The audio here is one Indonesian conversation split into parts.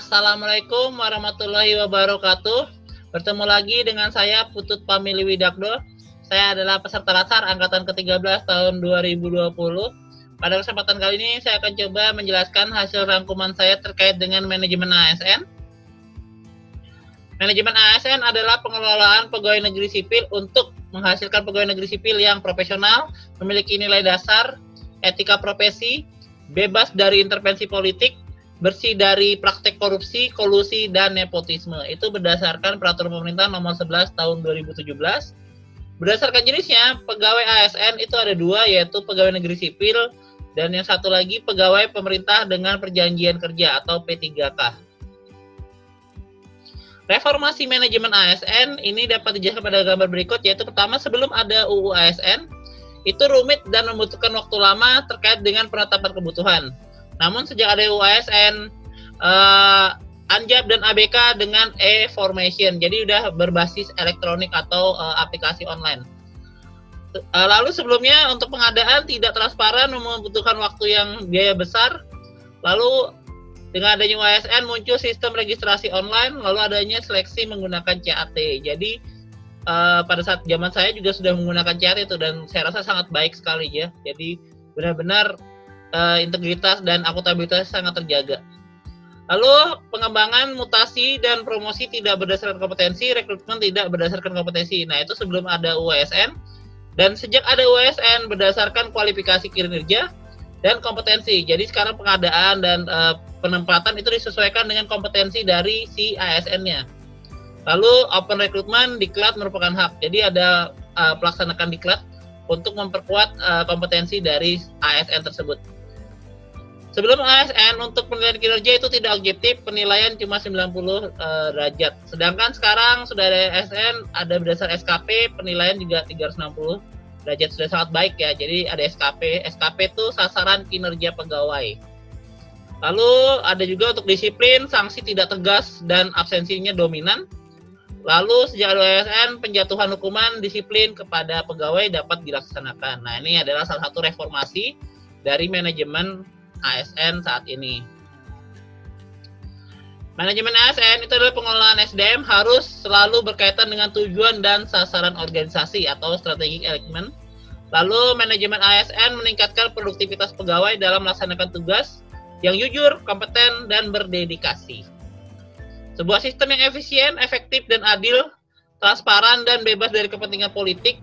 Assalamualaikum warahmatullahi wabarakatuh. Bertemu lagi dengan saya Putut Pamili Widakdo. Saya adalah peserta latsar angkatan ke-13 tahun 2020. Pada kesempatan kali ini saya akan coba menjelaskan hasil rangkuman saya terkait dengan manajemen ASN. Manajemen ASN adalah pengelolaan pegawai negeri sipil untuk menghasilkan pegawai negeri sipil yang profesional, memiliki nilai dasar, etika profesi, bebas dari intervensi politik, bersih dari praktek korupsi, kolusi, dan nepotisme. Itu berdasarkan Peraturan Pemerintah Nomor 11 Tahun 2017. Berdasarkan jenisnya, pegawai ASN itu ada dua, yaitu pegawai negeri sipil, dan yang satu lagi pegawai pemerintah dengan perjanjian kerja atau P3K. Reformasi manajemen ASN ini dapat dijelaskan pada gambar berikut, yaitu pertama, sebelum ada UU ASN, itu rumit dan membutuhkan waktu lama terkait dengan penetapan kebutuhan. Namun sejak ada UU ASN, Anjab dan ABK dengan e-formation, jadi udah berbasis elektronik atau aplikasi online. Lalu sebelumnya untuk pengadaan tidak transparan, membutuhkan waktu yang biaya besar. Lalu dengan adanya UU ASN muncul sistem registrasi online, lalu adanya seleksi menggunakan CAT. Jadi pada saat zaman saya juga sudah menggunakan CAT itu, dan saya rasa sangat baik sekali ya. Jadi benar-benar integritas dan akuntabilitas sangat terjaga. Lalu pengembangan, mutasi, dan promosi tidak berdasarkan kompetensi, rekrutmen tidak berdasarkan kompetensi. Nah, itu sebelum ada UU ASN. Dan sejak ada UU ASN berdasarkan kualifikasi kinerja dan kompetensi. Jadi sekarang pengadaan dan penempatan itu disesuaikan dengan kompetensi dari si ASN-nya. Lalu open recruitment, diklat merupakan hak. Jadi ada pelaksanakan diklat untuk memperkuat kompetensi dari ASN tersebut. Sebelum ASN, untuk penilaian kinerja itu tidak objektif, penilaian cuma 90 derajat. Sedangkan sekarang sudah ada ASN, ada berdasar SKP, penilaian juga 360 derajat, sudah sangat baik ya. Jadi ada SKP, SKP itu sasaran kinerja pegawai. Lalu ada juga untuk disiplin, sanksi tidak tegas dan absensinya dominan. Lalu sejak ada ASN, penjatuhan hukuman disiplin kepada pegawai dapat dilaksanakan. Nah, ini adalah salah satu reformasi dari manajemen ASN saat ini. Manajemen ASN itu adalah pengelolaan SDM harus selalu berkaitan dengan tujuan dan sasaran organisasi atau strategic element. Lalu manajemen ASN meningkatkan produktivitas pegawai dalam melaksanakan tugas yang jujur, kompeten, dan berdedikasi. Sebuah sistem yang efisien, efektif, dan adil, transparan, dan bebas dari kepentingan politik,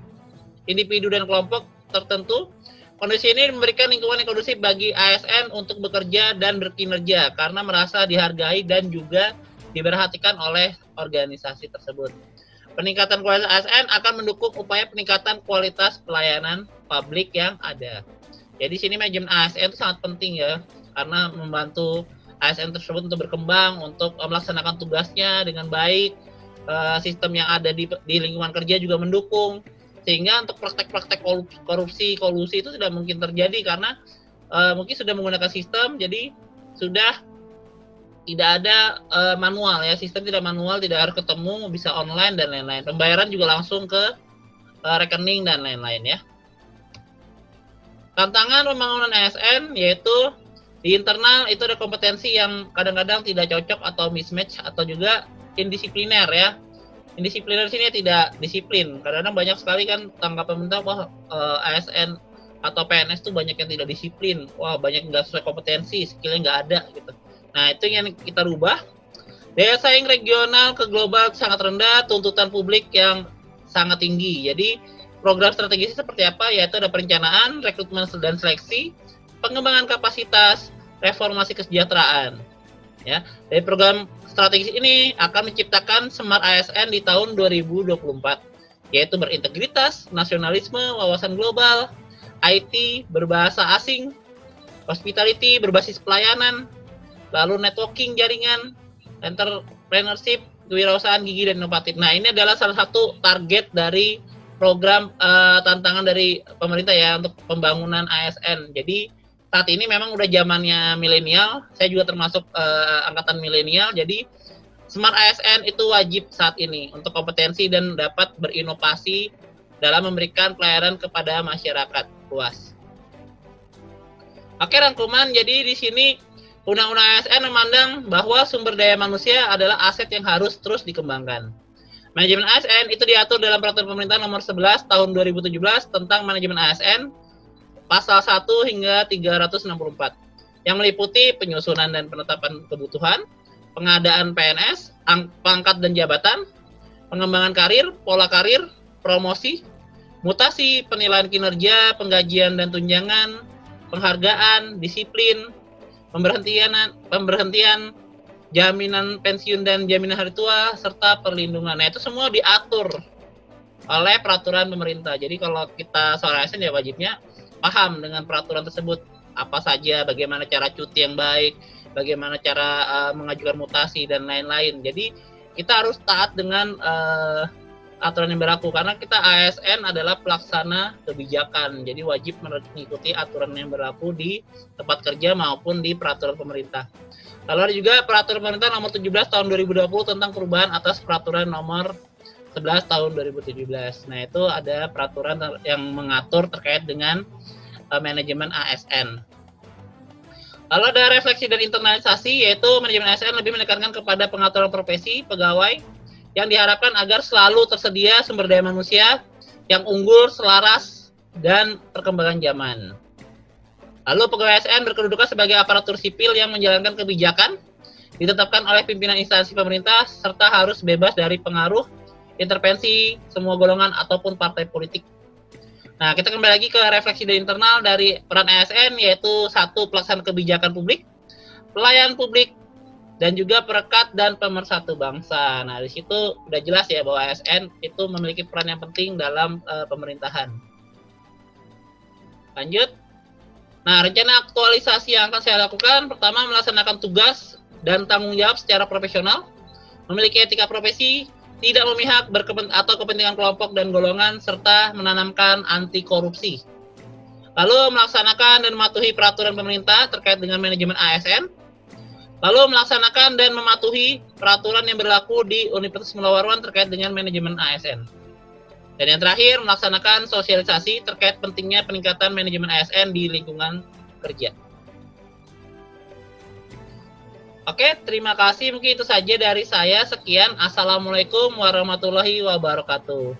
individu dan kelompok tertentu. Kondisi ini memberikan lingkungan yang kondusif bagi ASN untuk bekerja dan berkinerja karena merasa dihargai dan juga diperhatikan oleh organisasi tersebut. Peningkatan kualitas ASN akan mendukung upaya peningkatan kualitas pelayanan publik yang ada. Jadi sini manajemen ASN itu sangat penting ya, karena membantu ASN tersebut untuk berkembang, untuk melaksanakan tugasnya dengan baik. Sistem yang ada di lingkungan kerja juga mendukung, sehingga untuk praktek-praktek korupsi, kolusi itu tidak mungkin terjadi karena mungkin sudah menggunakan sistem, jadi sudah tidak ada manual ya, sistem tidak manual, tidak harus ketemu, bisa online dan lain-lain. Pembayaran juga langsung ke rekening dan lain-lain ya. Tantangan pembangunan ASN yaitu di internal itu ada kompetensi yang kadang-kadang tidak cocok atau mismatch atau juga indisipliner ya. Indisipliner sini tidak disiplin. Kadang-kadang banyak sekali kan tanggapan pemerintah bahwa ASN atau PNS tuh banyak yang tidak disiplin. Wah, banyak nggak sesuai kompetensi, skillnya nggak ada gitu. Nah, itu yang kita rubah. Daya saing regional ke global sangat rendah, tuntutan publik yang sangat tinggi. Jadi program strategisnya seperti apa? Yaitu ada perencanaan, rekrutmen dan seleksi, pengembangan kapasitas, reformasi kesejahteraan. Ya, dari program strategis ini akan menciptakan Smart ASN di tahun 2024, yaitu berintegritas, nasionalisme, wawasan global, IT, berbahasa asing, hospitality, berbasis pelayanan, lalu networking jaringan, entrepreneurship, kewirausahaan gigi dan inovatif. Nah, ini adalah salah satu target dari program tantangan dari pemerintah ya untuk pembangunan ASN. Jadi saat ini memang udah zamannya milenial, saya juga termasuk angkatan milenial, jadi Smart ASN itu wajib saat ini untuk kompetensi dan dapat berinovasi dalam memberikan pelayanan kepada masyarakat luas. Oke, rangkuman, jadi di sini Undang-Undang ASN memandang bahwa sumber daya manusia adalah aset yang harus terus dikembangkan. Manajemen ASN itu diatur dalam Peraturan Pemerintah Nomor 11 Tahun 2017 tentang Manajemen ASN, pasal 1 hingga 364, yang meliputi penyusunan dan penetapan kebutuhan, pengadaan PNS, pangkat dan jabatan, pengembangan karir, pola karir, promosi, mutasi, penilaian kinerja, penggajian dan tunjangan, penghargaan, disiplin, pemberhentian, jaminan pensiun dan jaminan hari tua, serta perlindungan. Nah, itu semua diatur oleh peraturan pemerintah. Jadi kalau kita seorang ASN ya wajibnya paham dengan peraturan tersebut, apa saja, bagaimana cara cuti yang baik, bagaimana cara mengajukan mutasi, dan lain-lain. Jadi kita harus taat dengan aturan yang berlaku, karena kita ASN adalah pelaksana kebijakan, jadi wajib mengikuti aturan yang berlaku di tempat kerja maupun di peraturan pemerintah. Lalu ada juga peraturan pemerintah nomor 17 tahun 2020 tentang perubahan atas peraturan nomor 11 tahun 2017. Nah, itu ada peraturan yang mengatur terkait dengan manajemen ASN. Lalu ada refleksi dan internalisasi, yaitu manajemen ASN lebih menekankan kepada pengaturan profesi pegawai yang diharapkan agar selalu tersedia sumber daya manusia yang unggul, selaras, dan perkembangan zaman. Lalu pegawai ASN berkedudukan sebagai aparatur sipil yang menjalankan kebijakan ditetapkan oleh pimpinan instansi pemerintah serta harus bebas dari pengaruh intervensi semua golongan ataupun partai politik. Nah, kita kembali lagi ke refleksi dari internal dari peran ASN, yaitu 1. Pelaksana kebijakan publik, pelayan publik, dan juga perekat dan pemersatu bangsa. Nah, di situ udah jelas ya bahwa ASN itu memiliki peran yang penting dalam pemerintahan. Lanjut. Nah, rencana aktualisasi yang akan saya lakukan, pertama melaksanakan tugas dan tanggung jawab secara profesional, memiliki etika profesi, tidak memihak atau kepentingan kelompok dan golongan, serta menanamkan anti korupsi. Lalu melaksanakan dan mematuhi peraturan pemerintah terkait dengan manajemen ASN. Lalu melaksanakan dan mematuhi peraturan yang berlaku di Universitas Mula Warman terkait dengan manajemen ASN. Dan yang terakhir, melaksanakan sosialisasi terkait pentingnya peningkatan manajemen ASN di lingkungan kerja. Oke, terima kasih. Mungkin itu saja dari saya. Sekian. Assalamualaikum warahmatullahi wabarakatuh.